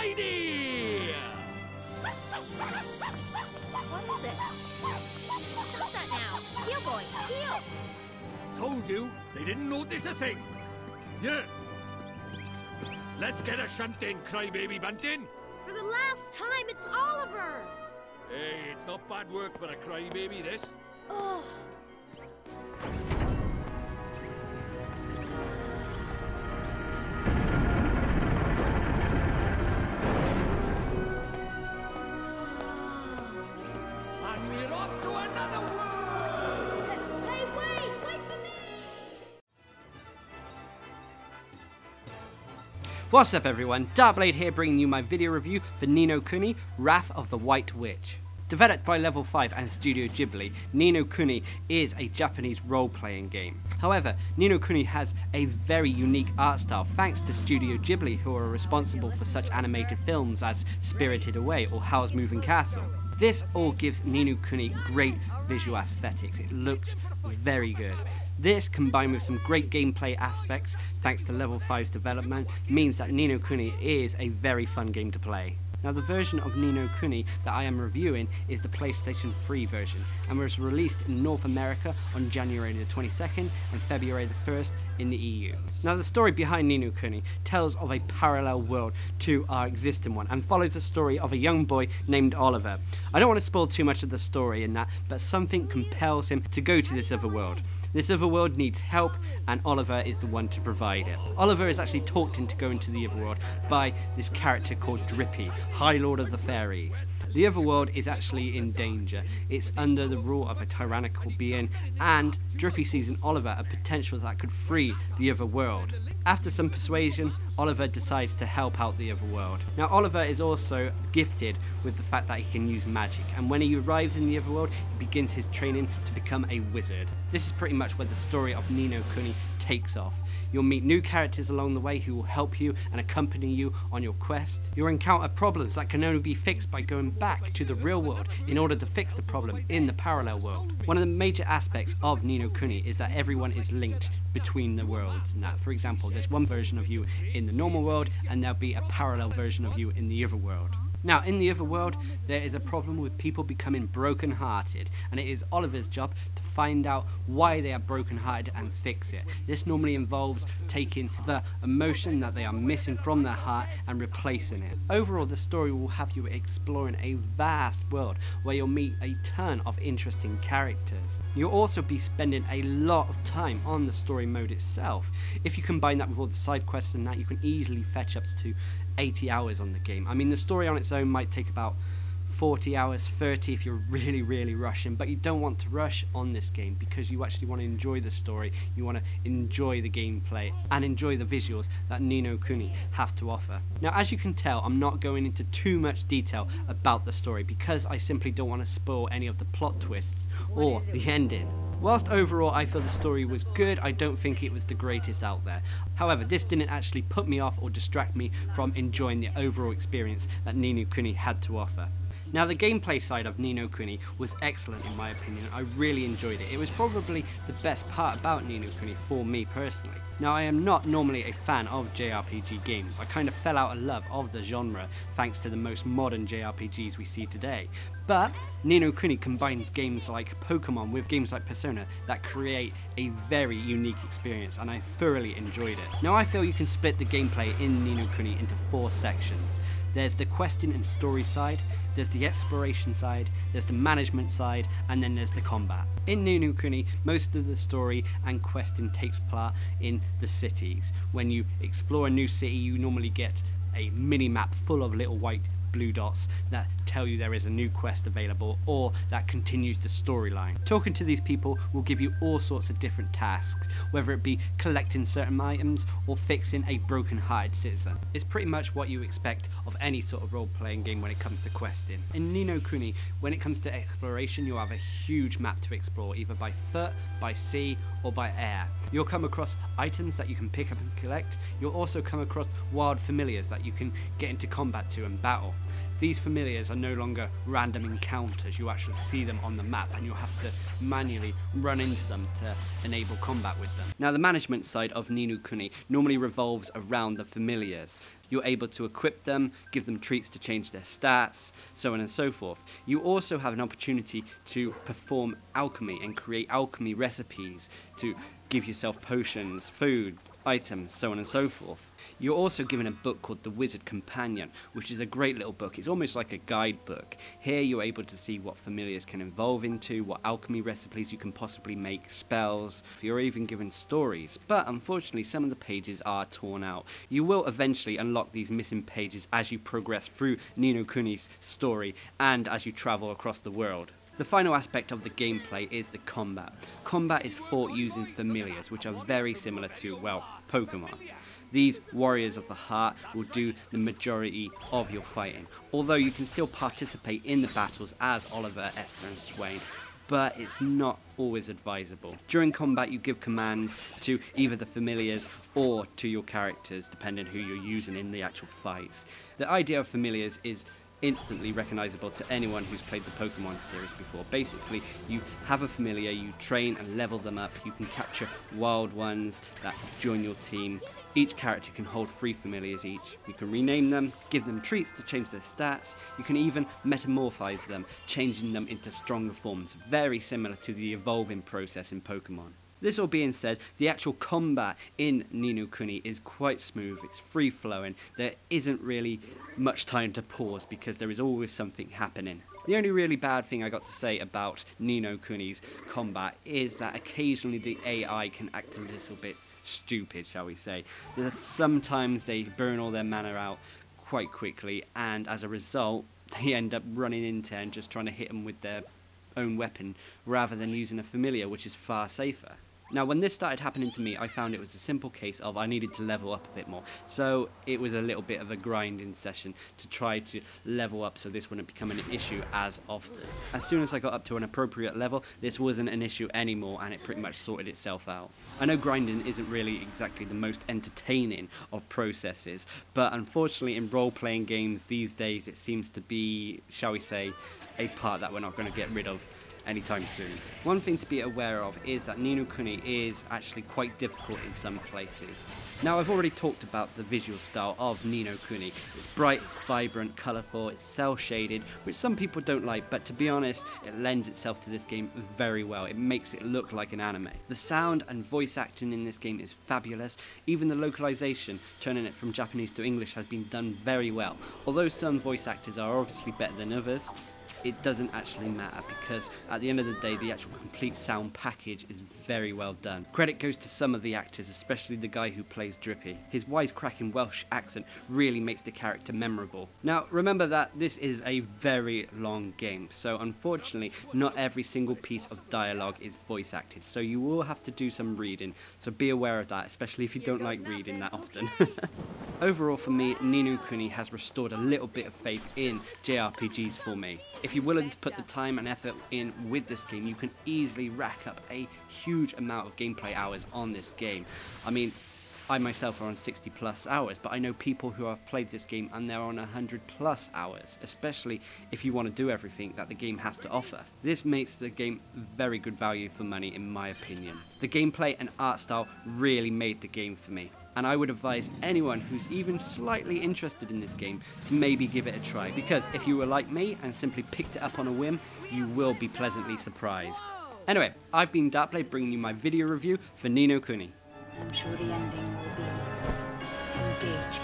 tidy! What is it? Stop that now! Heel, boy, heel! Told you, they didn't notice a thing. Yeah. Let's get a shunt in, crybaby bunting. For the last time, it's Oliver! Hey, it's not bad work for a crybaby, this. Ugh. And we're off to another world! Hey, wait for me! What's up everyone, Darcblade here bringing you my video review for Ni No Kuni, Wrath of the White Witch. Developed by Level 5 and Studio Ghibli, Ni No Kuni is a Japanese role-playing game. However, Ni No Kuni has a very unique art style thanks to Studio Ghibli, who are responsible for such animated films as Spirited Away or Howl's Moving Castle. This all gives Ni No Kuni great visual aesthetics. It looks very good. This, combined with some great gameplay aspects thanks to Level 5's development, means that Ni No Kuni is a very fun game to play. Now, the version of Ni No Kuni that I am reviewing is the PlayStation 3 version and was released in North America on January the 22nd and February the 1st in the EU. Now, the story behind Ni No Kuni tells of a parallel world to our existing one and follows the story of a young boy named Oliver. I don't want to spoil too much of the story in that, but something compels him to go to this other world. This other world needs help, and Oliver is the one to provide it. Oliver is actually talked into going to the other world by this character called Drippy, High Lord of the Fairies. The other world is actually in danger. It's under the rule of a tyrannical being, and Drippy sees in Oliver a potential that could free the other world. After some persuasion, Oliver decides to help out the other world. Now, Oliver is also gifted with the fact that he can use magic, and when he arrives in the other world, he begins his training to become a wizard. This is pretty much where the story of Ni No Kuni takes off. You'll meet new characters along the way who will help you and accompany you on your quest. You'll encounter problems that can only be fixed by going back to the real world in order to fix the problem in the parallel world. One of the major aspects of Ni No Kuni is that everyone is linked between the worlds. Now, for example, there's one version of you in the normal world and there'll be a parallel version of you in the other world. Now, in the other world, there is a problem with people becoming broken-hearted, and it is Oliver's job to find out why they are broken-hearted and fix it. This normally involves taking the emotion that they are missing from their heart and replacing it. Overall, the story will have you exploring a vast world where you'll meet a ton of interesting characters. You'll also be spending a lot of time on the story mode itself. If you combine that with all the side quests and that, you can easily fetch up to 80 hours on the game. I mean, the story on its own might take about 40 hours, 30 if you're really rushing, but you don't want to rush on this game because you actually want to enjoy the story, you want to enjoy the gameplay and enjoy the visuals that Ni No Kuni have to offer. Now, as you can tell, I'm not going into too much detail about the story because I simply don't want to spoil any of the plot twists or the ending. Whilst overall I feel the story was good, I don't think it was the greatest out there. However, this didn't actually put me off or distract me from enjoying the overall experience that Ni No Kuni had to offer. Now, the gameplay side of Ni No Kuni was excellent in my opinion. I really enjoyed it. It was probably the best part about Ni No Kuni for me personally. Now, I am not normally a fan of JRPG games. I kind of fell out of love of the genre thanks to the most modern JRPGs we see today. But Ni No Kuni combines games like Pokemon with games like Persona that create a very unique experience, and I thoroughly enjoyed it. Now, I feel you can split the gameplay in Ni No Kuni into 4 sections. There's the questing and story side, there's the exploration side, there's the management side, and then there's the combat. In Ni No Kuni, most of the story and questing takes part in the cities. When you explore a new city, you normally get a mini-map full of little white blue dots that tell you there is a new quest available or that continues the storyline. Talking to these people will give you all sorts of different tasks, whether it be collecting certain items or fixing a broken-hearted citizen. It's pretty much what you expect of any sort of role-playing game when it comes to questing. In Ni No Kuni, when it comes to exploration, you'll have a huge map to explore, either by foot, by sea, or by air. You'll come across items that you can pick up and collect. You'll also come across wild familiars that you can get into combat to and battle. These familiars are no longer random encounters. You actually see them on the map and you'll have to manually run into them to enable combat with them. Now the management side of Ni No Kuni normally revolves around the familiars. You're able to equip them, give them treats to change their stats, so on and so forth. You also have an opportunity to perform alchemy and create alchemy recipes to give yourself potions, food, items, so on and so forth. You're also given a book called The Wizard Companion, which is a great little book. It's almost like a guidebook. Here you're able to see what familiars can evolve into, what alchemy recipes you can possibly make, spells. You're even given stories, but unfortunately some of the pages are torn out. You will eventually unlock these missing pages as you progress through Ni No Kuni's story and as you travel across the world. The final aspect of the gameplay is the combat. Combat is fought using familiars, which are very similar to, well, Pokemon. These warriors of the heart will do the majority of your fighting, although you can still participate in the battles as Oliver, Esther and Swain, but it's not always advisable. During combat you give commands to either the familiars or to your characters, depending who you're using in the actual fights. The idea of familiars is instantly recognizable to anyone who's played the Pokemon series before. Basically, you have a familiar, you train and level them up, you can capture wild ones that join your team. Each character can hold 3 familiars each. You can rename them, give them treats to change their stats, you can even metamorphize them, changing them into stronger forms, very similar to the evolving process in Pokemon. This all being said, the actual combat in Ni No Kuni is quite smooth, it's free flowing, there isn't really much time to pause because there is always something happening. The only really bad thing I got to say about Ni No Kuni's combat is that occasionally the AI can act a little bit stupid, shall we say. Sometimes they burn all their mana out quite quickly and as a result they end up running into and just trying to hit them with their own weapon rather than using a familiar, which is far safer. Now when this started happening to me, I found it was a simple case of I needed to level up a bit more, so it was a little bit of a grinding session to try to level up so this wouldn't become an issue as often. As soon as I got up to an appropriate level, this wasn't an issue anymore and it pretty much sorted itself out. I know grinding isn't really exactly the most entertaining of processes, but unfortunately in role-playing games these days it seems to be, shall we say, a part that we're not going to get rid of anytime soon. One thing to be aware of is that Ni No Kuni is actually quite difficult in some places. Now I've already talked about the visual style of Ni No Kuni. It's bright, it's vibrant, colourful, it's cel shaded, which some people don't like, but to be honest it lends itself to this game very well. It makes it look like an anime. The sound and voice acting in this game is fabulous. Even the localization, turning it from Japanese to English, has been done very well. Although some voice actors are obviously better than others, it doesn't actually matter because at the end of the day the actual complete sound package is very well done. Credit goes to some of the actors, especially the guy who plays Drippy. His wisecracking Welsh accent really makes the character memorable. Now remember that this is a very long game, so unfortunately not every single piece of dialogue is voice acted, so you will have to do some reading, so be aware of that, especially if you don't like reading that often. Overall for me, Ni No Kuni has restored a little bit of faith in JRPGs for me. If you're willing to put the time and effort in with this game, you can easily rack up a huge amount of gameplay hours on this game. I mean, I myself are on 60 plus hours, but I know people who have played this game and they're on 100 plus hours, especially if you want to do everything that the game has to offer. This makes the game very good value for money in my opinion. The gameplay and art style really made the game for me, and I would advise anyone who's even slightly interested in this game to maybe give it a try, because if you were like me and simply picked it up on a whim, you will be pleasantly surprised. Anyway, I've been Darcblade bringing you my video review for Ni No Kuni. I'm sure the ending will be engaging.